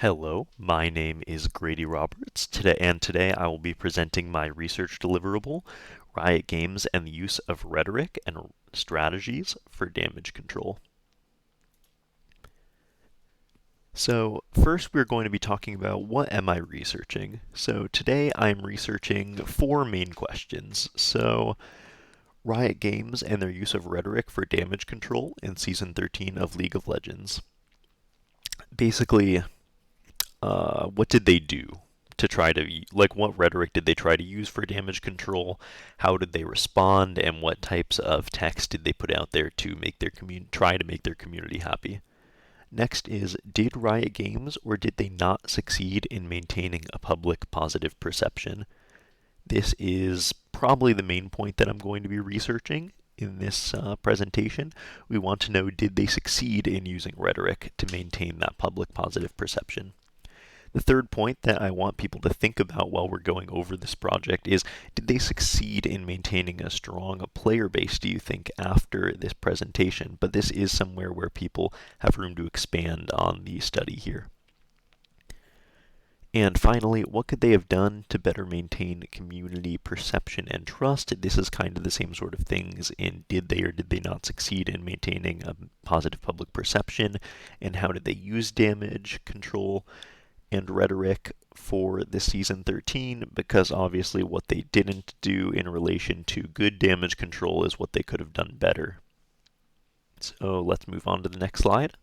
Hello, my name is Grady Roberts. Today I will be presenting my research deliverable, Riot Games and the Use of Rhetoric and Strategies for Damage Control. So first we're going to be talking about what am I researching. So today I'm researching four main questions. So Riot Games and their use of rhetoric for damage control in Season 13 of League of Legends. Basically, what did they do to try to, like, what rhetoric did they try to use for damage control? How did they respond? And what types of text did they put out there to make their try to make their community happy? Next is, did Riot Games or did they not succeed in maintaining a public positive perception? This is probably the main point that I'm going to be researching in this presentation. We want to know, did they succeed in using rhetoric to maintain that public positive perception? The third point that I want people to think about while we're going over this project is, did they succeed in maintaining a strong player base, do you think, after this presentation? But this is somewhere where people have room to expand on the study here. And finally, what could they have done to better maintain community perception and trust? This is kind of the same sort of things in did they or did they not succeed in maintaining a positive public perception, and how did they use damage control and rhetoric for this season 13, because obviously what they didn't do in relation to good damage control is what they could have done better. So let's move on to the next slide.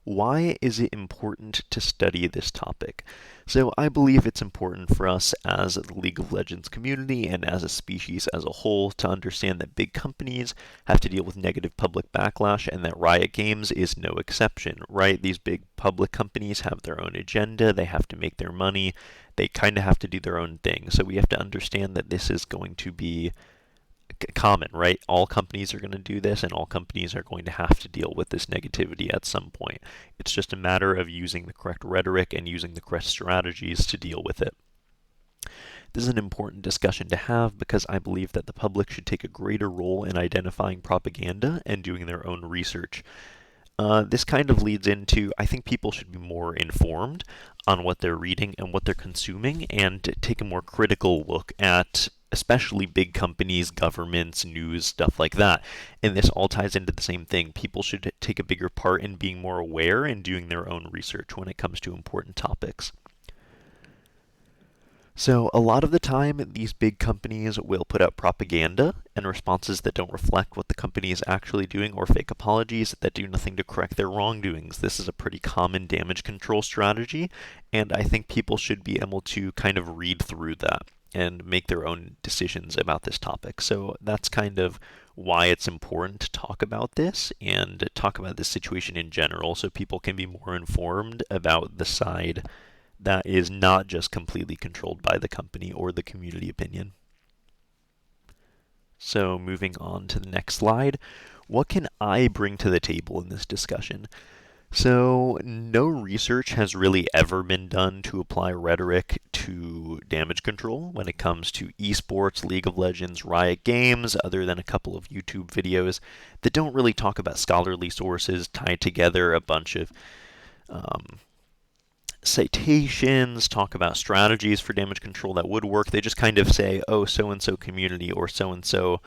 Why is it important to study this topic? So I believe it's important for us as the League of Legends community and as a species as a whole to understand that big companies have to deal with negative public backlash, and that Riot Games is no exception, right? These big public companies have their own agenda, they have to make their money, they kind of have to do their own thing. So we have to understand that this is going to be common, right? All companies are going to do this, and all companies are going to have to deal with this negativity at some point. It's just a matter of using the correct rhetoric and using the correct strategies to deal with it. This is an important discussion to have because I believe that the public should take a greater role in identifying propaganda and doing their own research. This kind of leads into, I think people should be more informed on what they're reading and what they're consuming, and take a more critical look at especially big companies, governments, news, stuff like that. And this all ties into the same thing. People should take a bigger part in being more aware and doing their own research when it comes to important topics. So a lot of the time, these big companies will put out propaganda and responses that don't reflect what the company is actually doing, or fake apologies that do nothing to correct their wrongdoings. This is a pretty common damage control strategy, and I think people should be able to kind of read through that and make their own decisions about this topic. So that's kind of why it's important to talk about this and talk about this situation in general, so people can be more informed about the side that is not just completely controlled by the company or the community opinion. So moving on to the next slide, what can I bring to the table in this discussion? So no research has really ever been done to apply rhetoric to damage control when it comes to esports, League of Legends, Riot Games, other than a couple of YouTube videos that don't really talk about scholarly sources, tie together a bunch of citations, talk about strategies for damage control that would work. They just kind of say, oh, so-and-so community or so-and-so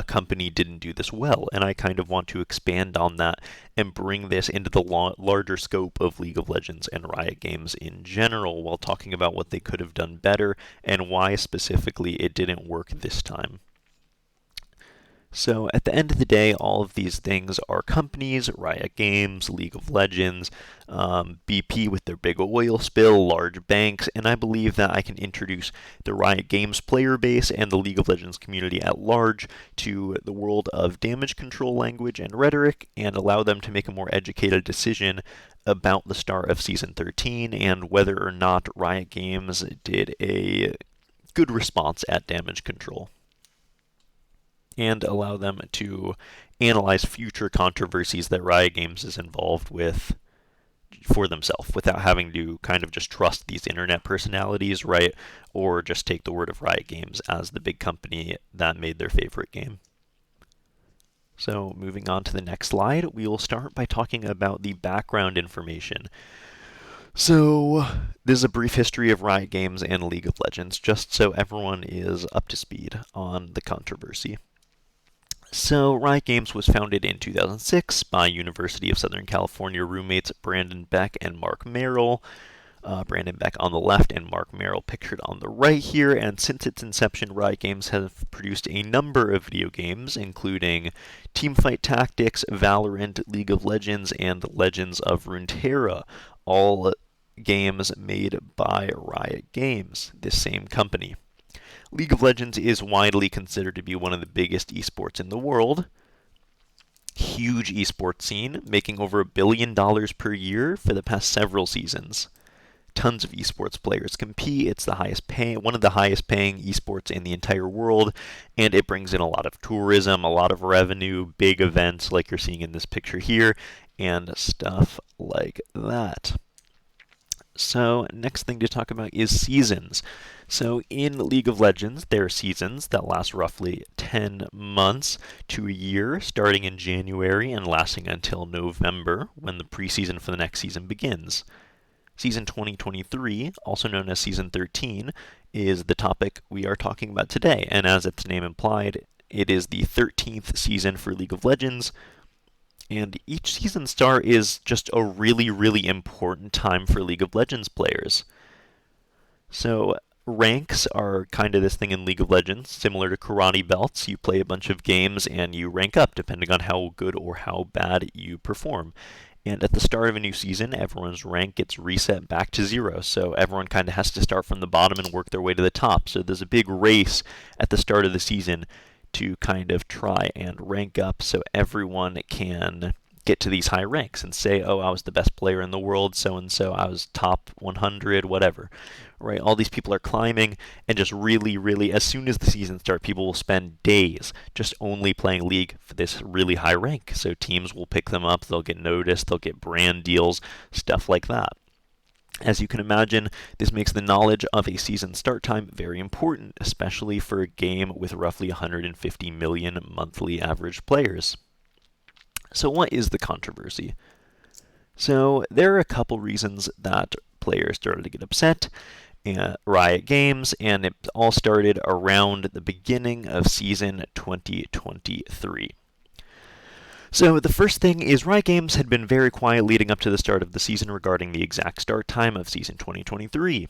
company didn't do this well, and I kind of want to expand on that and bring this into the larger scope of League of Legends and Riot Games in general, while talking about what they could have done better and why specifically it didn't work this time. So at the end of the day, all of these things are companies: Riot Games, League of Legends, BP with their big oil spill, large banks, and I believe that I can introduce the Riot Games player base and the League of Legends community at large to the world of damage control language and rhetoric, and allow them to make a more educated decision about the start of Season 13 and whether or not Riot Games did a good response at damage control, and allow them to analyze future controversies that Riot Games is involved with for themselves, without having to kind of just trust these internet personalities, right? Or just take the word of Riot Games as the big company that made their favorite game. So moving on to the next slide, we will start by talking about the background information. So, this is a brief history of Riot Games and League of Legends, just so everyone is up to speed on the controversy. So, Riot Games was founded in 2006 by University of Southern California roommates Brandon Beck and Mark Merrill. Brandon Beck on the left and Mark Merrill pictured on the right here. And since its inception, Riot Games have produced a number of video games, including Teamfight Tactics, Valorant, League of Legends, and Legends of Runeterra, all games made by Riot Games, this same company. League of Legends is widely considered to be one of the biggest esports in the world. Huge esports scene, making over $1 billion per year for the past several seasons. Tons of esports players compete. It's one of the highest paying esports in the entire world, and it brings in a lot of tourism, a lot of revenue, big events like you're seeing in this picture here, and stuff like that. So, next thing to talk about is seasons. So, in League of Legends, there are seasons that last roughly 10 months to a year, starting in January and lasting until November, when the preseason for the next season begins. Season 2023, also known as Season 13, is the topic we are talking about today, and as its name implied, it is the 13th season for League of Legends, and each season start is just a really, really important time for League of Legends players. So, ranks are kind of this thing in League of Legends, similar to karate belts. You play a bunch of games and you rank up depending on how good or how bad you perform. And at the start of a new season, everyone's rank gets reset back to 0. So everyone kind of has to start from the bottom and work their way to the top. So there's a big race at the start of the season to kind of try and rank up so everyone can get to these high ranks and say, oh, I was the best player in the world, so and so, I was top 100, whatever. Right? All these people are climbing, and just really, really, as soon as the season starts, people will spend days just only playing League for this really high rank. So teams will pick them up, they'll get noticed, they'll get brand deals, stuff like that. As you can imagine, this makes the knowledge of a season start time very important, especially for a game with roughly 150 million monthly average players. So, what is the controversy? So, there are a couple reasons that players started to get upset at Riot Games, and it all started around the beginning of season 2023. So, the first thing is Riot Games had been very quiet leading up to the start of the season regarding the exact start time of season 2023.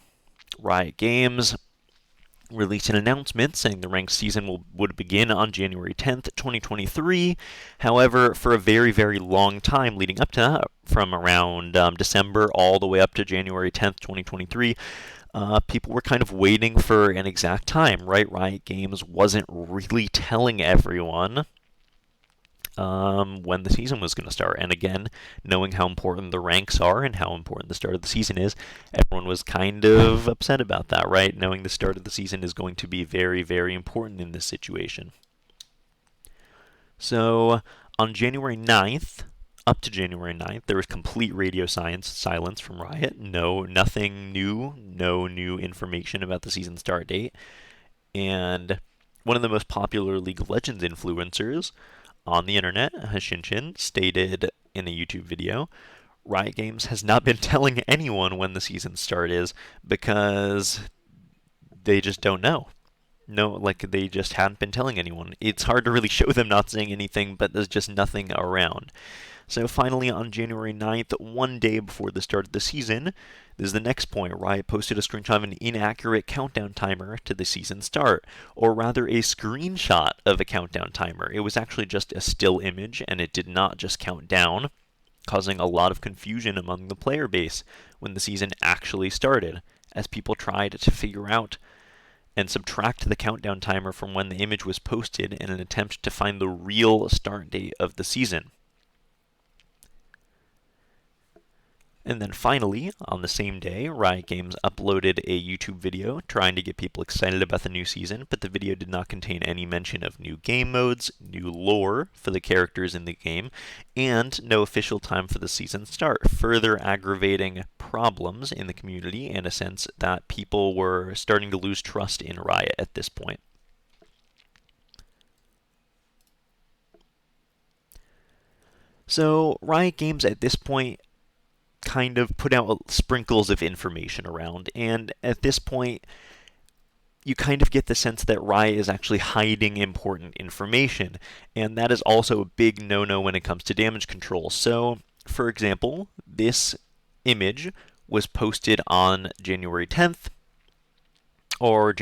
Riot Games released an announcement saying the ranked season would begin on January 10th, 2023. However, for a very, very long time leading up to that, from around December all the way up to January 10th, 2023, people were kind of waiting for an exact time, right? Riot Games wasn't really telling everyone when the season was going to start. And again, knowing how important the ranks are and how important the start of the season is, everyone was kind of upset about that, right? Knowing the start of the season is going to be very, very important in this situation. So, on January 9th, up to January 9th, there was complete radio silence from Riot. Nothing new, no new information about the season start date. And one of the most popular League of Legends influencers on the internet, Hashinshin, stated in a YouTube video, Riot Games has not been telling anyone when the season start is because they just don't know. No, like they just hadn't been telling anyone. It's hard to really show them not saying anything, but there's just nothing around. So finally, on January 9th, one day before the start of the season, this is the next point. Riot posted a screenshot of an inaccurate countdown timer to the season start, or rather a screenshot of a countdown timer. It was actually just a still image, and it did not just count down, causing a lot of confusion among the player base when the season actually started, as people tried to figure out and subtract the countdown timer from when the image was posted in an attempt to find the real start date of the season. And then finally, on the same day, Riot Games uploaded a YouTube video trying to get people excited about the new season, but the video did not contain any mention of new game modes, new lore for the characters in the game, and no official time for the season start, further aggravating problems in the community and a sense that people were starting to lose trust in Riot at this point. So, Riot Games at this point kind of put out sprinkles of information around. And at this point, you kind of get the sense that Riot is actually hiding important information, and that is also a big no-no when it comes to damage control. So, for example, this image was posted on January 10th, or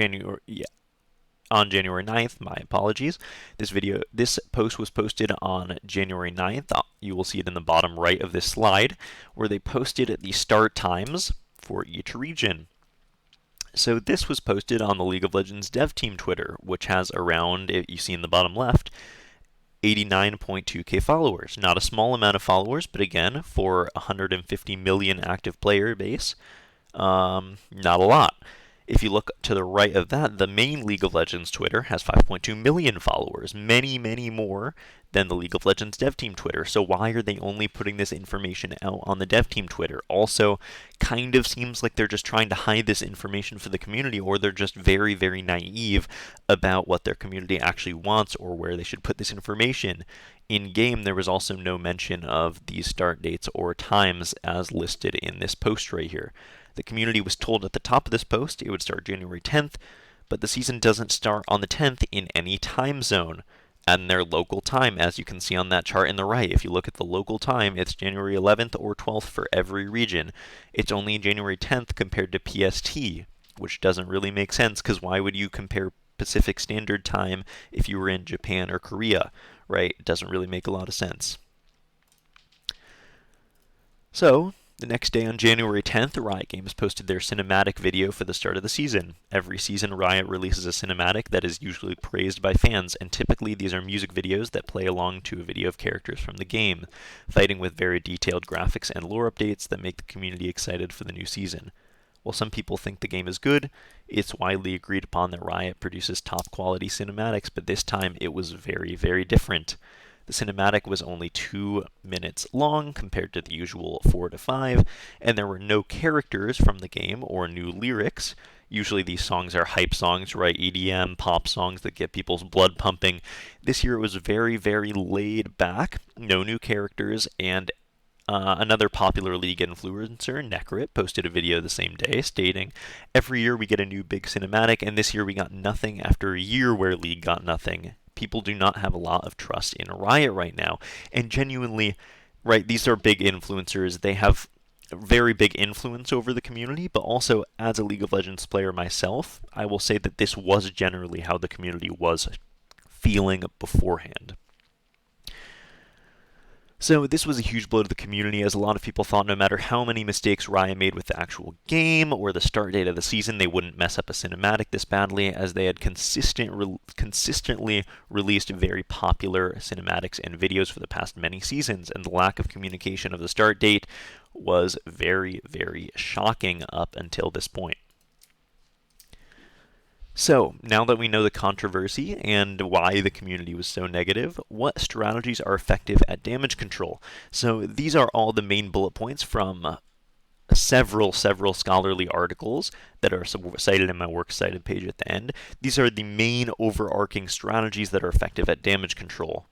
on January 9th, my apologies. This post was posted on January 9th. You will see it in the bottom right of this slide, where they posted the start times for each region. So this was posted on the League of Legends dev team Twitter, which has around, you see in the bottom left, 89.2k followers. Not a small amount of followers, but again, for 150 million active player base, not a lot. If you look to the right of that, the main League of Legends Twitter has 5.2 million followers, many, many more than the League of Legends dev team Twitter. So why are they only putting this information out on the dev team Twitter? Also, kind of seems like they're just trying to hide this information for the community, or they're just very, very naive about what their community actually wants or where they should put this information. In game, there was also no mention of these start dates or times as listed in this post right here. The community was told at the top of this post it would start January 10th, but the season doesn't start on the 10th in any time zone and their local time, as you can see on that chart in the right. If you look at the local time, it's January 11th or 12th for every region. It's only January 10th compared to PST, which doesn't really make sense, because why would you compare Pacific Standard Time if you were in Japan or Korea, right? It doesn't really make a lot of sense. So, the next day on January 10th, Riot Games posted their cinematic video for the start of the season. Every season, Riot releases a cinematic that is usually praised by fans, and typically these are music videos that play along to a video of characters from the game, fighting with very detailed graphics and lore updates that make the community excited for the new season. While some people think the game is good, it's widely agreed upon that Riot produces top quality cinematics, but this time it was very, very different. The cinematic was only 2 minutes long compared to the usual 4 to 5, and there were no characters from the game or new lyrics. Usually these songs are hype songs, right? EDM, pop songs that get people's blood pumping. This year it was very, very laid back, no new characters, and another popular League influencer, Necrit, posted a video the same day stating, "Every year we get a new big cinematic, and this year we got nothing after a year where League got nothing. People do not have a lot of trust in Riot right now." And genuinely, right, these are big influencers. They have very big influence over the community, but also as a League of Legends player myself, I will say that this was generally how the community was feeling beforehand. So this was a huge blow to the community, as a lot of people thought no matter how many mistakes Riot made with the actual game or the start date of the season, they wouldn't mess up a cinematic this badly, as they had consistently released very popular cinematics and videos for the past many seasons, and the lack of communication of the start date was very, very shocking up until this point. So, now that we know the controversy and why the community was so negative, what strategies are effective at damage control? So, these are all the main bullet points from several scholarly articles that are cited in my Works Cited page at the end. These are the main overarching strategies that are effective at damage control.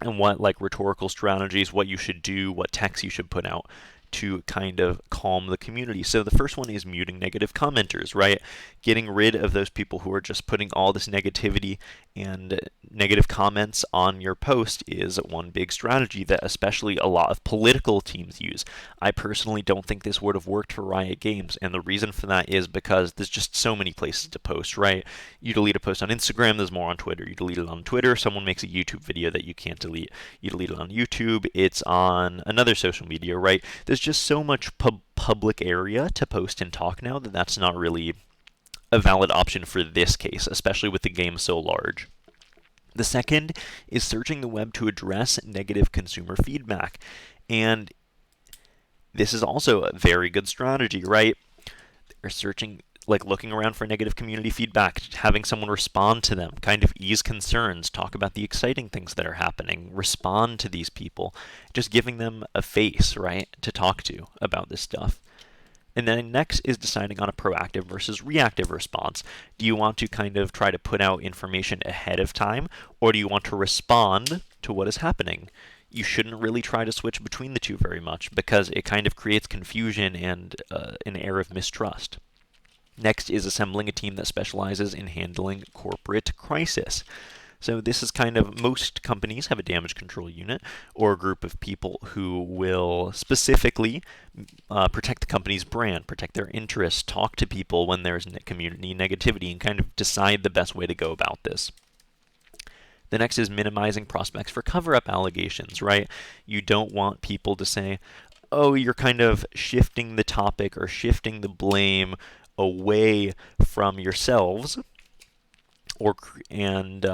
And what, like rhetorical strategies, what you should do, what text you should put out to kind of calm the community. So the first one is muting negative commenters, right? Getting rid of those people who are just putting all this negativity and negative comments on your post is one big strategy that especially a lot of political teams use. I personally don't think this would have worked for Riot Games, and the reason for that is because there's just so many places to post, right? You delete a post on Instagram, there's more on Twitter. You delete it on Twitter, someone makes a YouTube video that you can't delete. You delete it on YouTube, it's on another social media, right? There's just so much public area to post and talk now that that's not really a valid option for this case, especially with the game so large. The second is searching the web to address negative consumer feedback. And this is also a very good strategy, right? They're searching, like looking around for negative community feedback, having someone respond to them, kind of ease concerns, talk about the exciting things that are happening, respond to these people, just giving them a face, right, to talk to about this stuff. And then next is deciding on a proactive versus reactive response. Do you want to kind of try to put out information ahead of time, or do you want to respond to what is happening? you shouldn't really try to switch between the two very much because it kind of creates confusion and an air of mistrust. Next is assembling a team that specializes in handling corporate crisis. So this is kind of, most companies have a damage control unit or a group of people who will specifically protect the company's brand, protect their interests, talk to people when there's community negativity, and kind of decide the best way to go about this. The next is minimizing prospects for cover-up allegations, right? You don't want people to say, oh, you're kind of shifting the topic or shifting the blame away from yourselves, and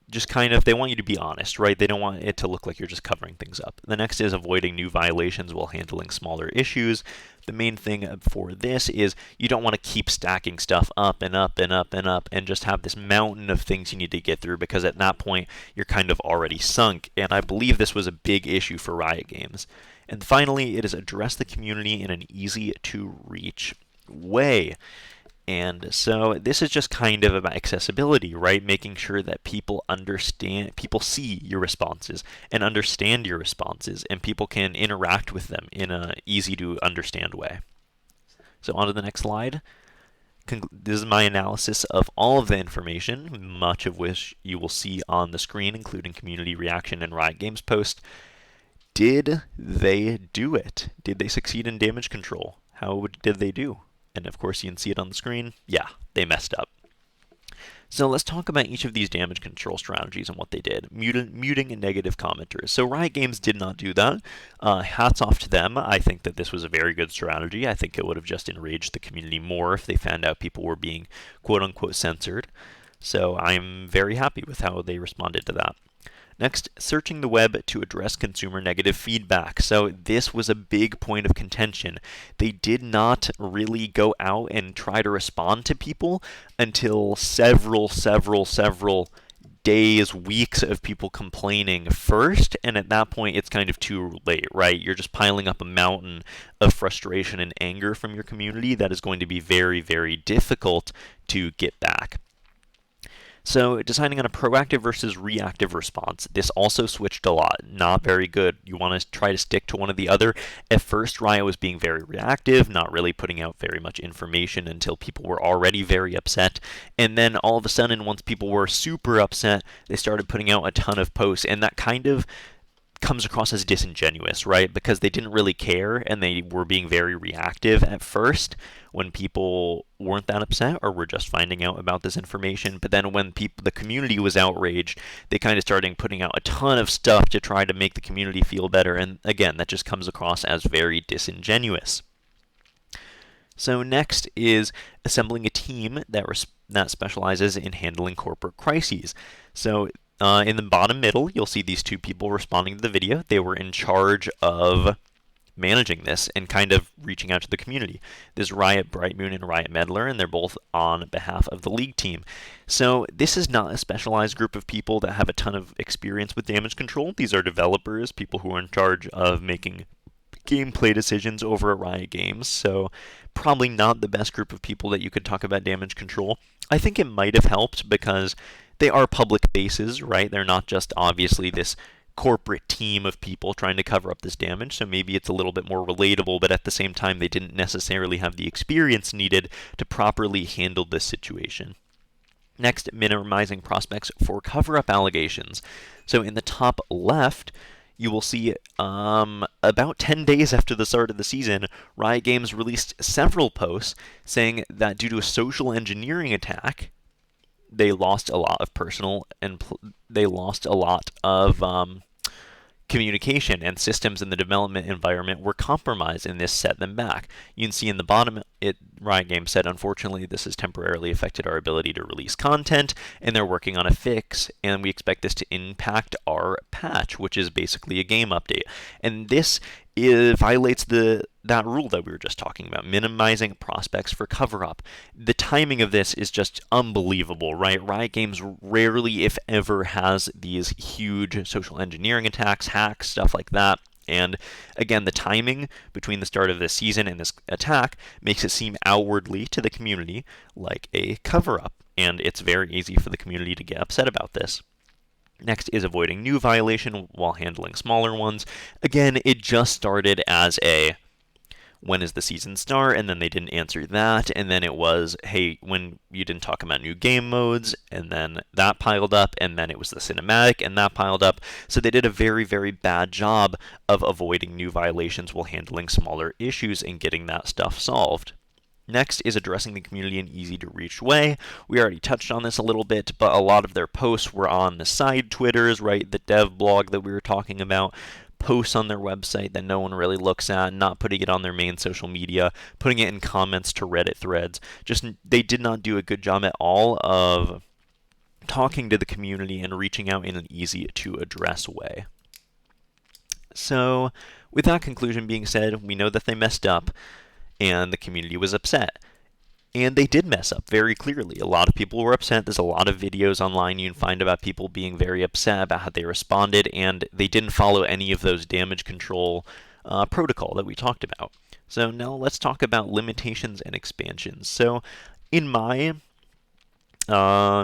just kind of, they want you to be honest, right? They don't want it to look like you're just covering things up. The next is avoiding new violations while handling smaller issues. The main thing for this is you don't want to keep stacking stuff up and up and up and up and just have this mountain of things you need to get through, because at that point you're kind of already sunk. And I believe this was a big issue for Riot Games. And finally, it is address the community in an easy to reach way. And so this is just kind of about accessibility, right? Making sure that people understand, people see your responses and understand your responses, and people can interact with them in an easy to understand way. So on to the next slide. This is my analysis of all of the information, much of which you will see on the screen, including community reaction and Riot Games post. Did they do it? Did they succeed in damage control? How did they do? And of course you can see it on the screen. Yeah, they messed up. So let's talk about each of these damage control strategies and what they did. Muting and negative commenters. So Riot Games did not do that. Hats off to them. I think that this was a very good strategy. I think it would have just enraged the community more if they found out people were being quote-unquote censored. So I'm very happy with how they responded to that. Next, searching the web to address consumer negative feedback. So this was a big point of contention. They did not really go out and try to respond to people until several days, weeks of people complaining first, and at that point it's kind of too late, right? You're just piling up a mountain of frustration and anger from your community that is going to be very, very difficult to get back. So deciding on a proactive versus reactive response, this also switched a lot. Not very good. You want to try to stick to one or the other. At first, Riot was being very reactive, not really putting out very much information until people were already very upset. And then all of a sudden, once people were super upset, they started putting out a ton of posts, and that kind of comes across as disingenuous, right? Because they didn't really care and they were being very reactive at first when people weren't that upset or were just finding out about this information. But then when the community was outraged, they kind of started putting out a ton of stuff to try to make the community feel better. And again, that just comes across as very disingenuous. So next is assembling a team that specializes in handling corporate crises. So in the bottom middle, you'll see these two people responding to the video. They were in charge of managing this and kind of reaching out to the community. There's Riot Brightmoon and Riot Meddler, and they're both on behalf of the League team. So this is not a specialized group of people that have a ton of experience with damage control. These are developers, people who are in charge of making gameplay decisions over at Riot Games, so probably not the best group of people that you could talk about damage control. I think it might have helped because they are public faces, right? They're not just obviously this corporate team of people trying to cover up this damage, so maybe it's a little bit more relatable, but at the same time they didn't necessarily have the experience needed to properly handle this situation. Next, minimizing prospects for cover-up allegations. So in the top left, you will see about 10 days after the start of the season, Riot Games released several posts saying that due to a social engineering attack, they lost a lot of they lost a lot of communication, and systems in the development environment were compromised, and this set them back. You can see in the bottom, Riot Games said, unfortunately, this has temporarily affected our ability to release content, and they're working on a fix, and we expect this to impact our patch, which is basically a game update. And this violates that rule that we were just talking about, minimizing prospects for cover-up. The timing of this is just unbelievable, right? Riot Games rarely, if ever, has these huge social engineering attacks, hacks, stuff like that. And again, the timing between the start of this season and this attack makes it seem outwardly to the community like a cover-up, and it's very easy for the community to get upset about this. Next is avoiding new violation while handling smaller ones. Again, it just started as a when is the season start, and then they didn't answer that, and then it was, hey, when you didn't talk about new game modes, and then that piled up, and then it was the cinematic, and that piled up. So they did a very, very bad job of avoiding new violations while handling smaller issues and getting that stuff solved. Next is addressing the community in easy to reach way. We already touched on this a little bit, but a lot of their posts were on the side Twitters, right? The dev blog that we were talking about, posts on their website that no one really looks at, not putting it on their main social media, putting it in comments to Reddit threads. Just they did not do a good job at all of talking to the community and reaching out in an easy to address way. So, with that conclusion being said, we know that they messed up and the community was upset. And they did mess up very clearly. A lot of people were upset. There's a lot of videos online you can find about people being very upset about how they responded, and they didn't follow any of those damage control protocol that we talked about. So now let's talk about limitations and expansions. So in my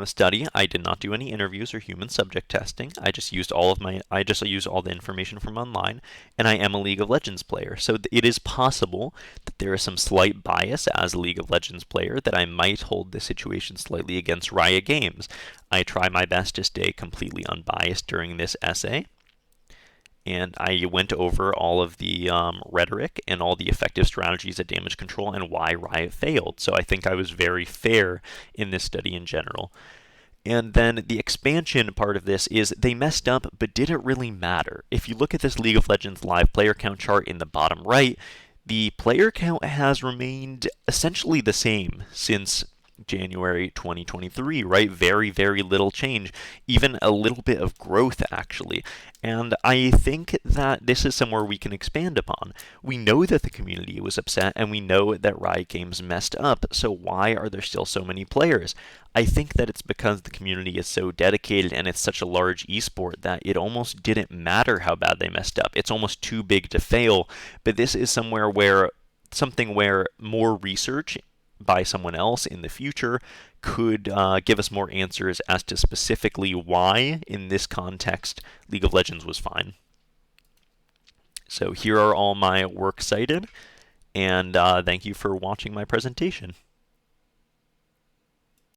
study, I did not do any interviews or human subject testing. I just used all the information from online, and I am a League of Legends player. So it is possible that there is some slight bias as a League of Legends player that I might hold the situation slightly against Riot Games. I try my best to stay completely unbiased during this essay. And I went over all of the rhetoric and all the effective strategies of damage control and why Riot failed. So I think I was very fair in this study in general. And then the expansion part of this is they messed up, but did it really matter? If you look at this League of Legends live player count chart in the bottom right, the player count has remained essentially the same since January 2023, right? Very, very little change, even a little bit of growth, actually. And I think that this is somewhere we can expand upon. We know that the community was upset, and we know that Riot Games messed up, so why are there still so many players? I think that it's because the community is so dedicated and it's such a large esport that it almost didn't matter how bad they messed up. It's almost too big to fail, but this is something where more research by someone else in the future could give us more answers as to specifically why, in this context, League of Legends was fine. So here are all my works cited, and thank you for watching my presentation.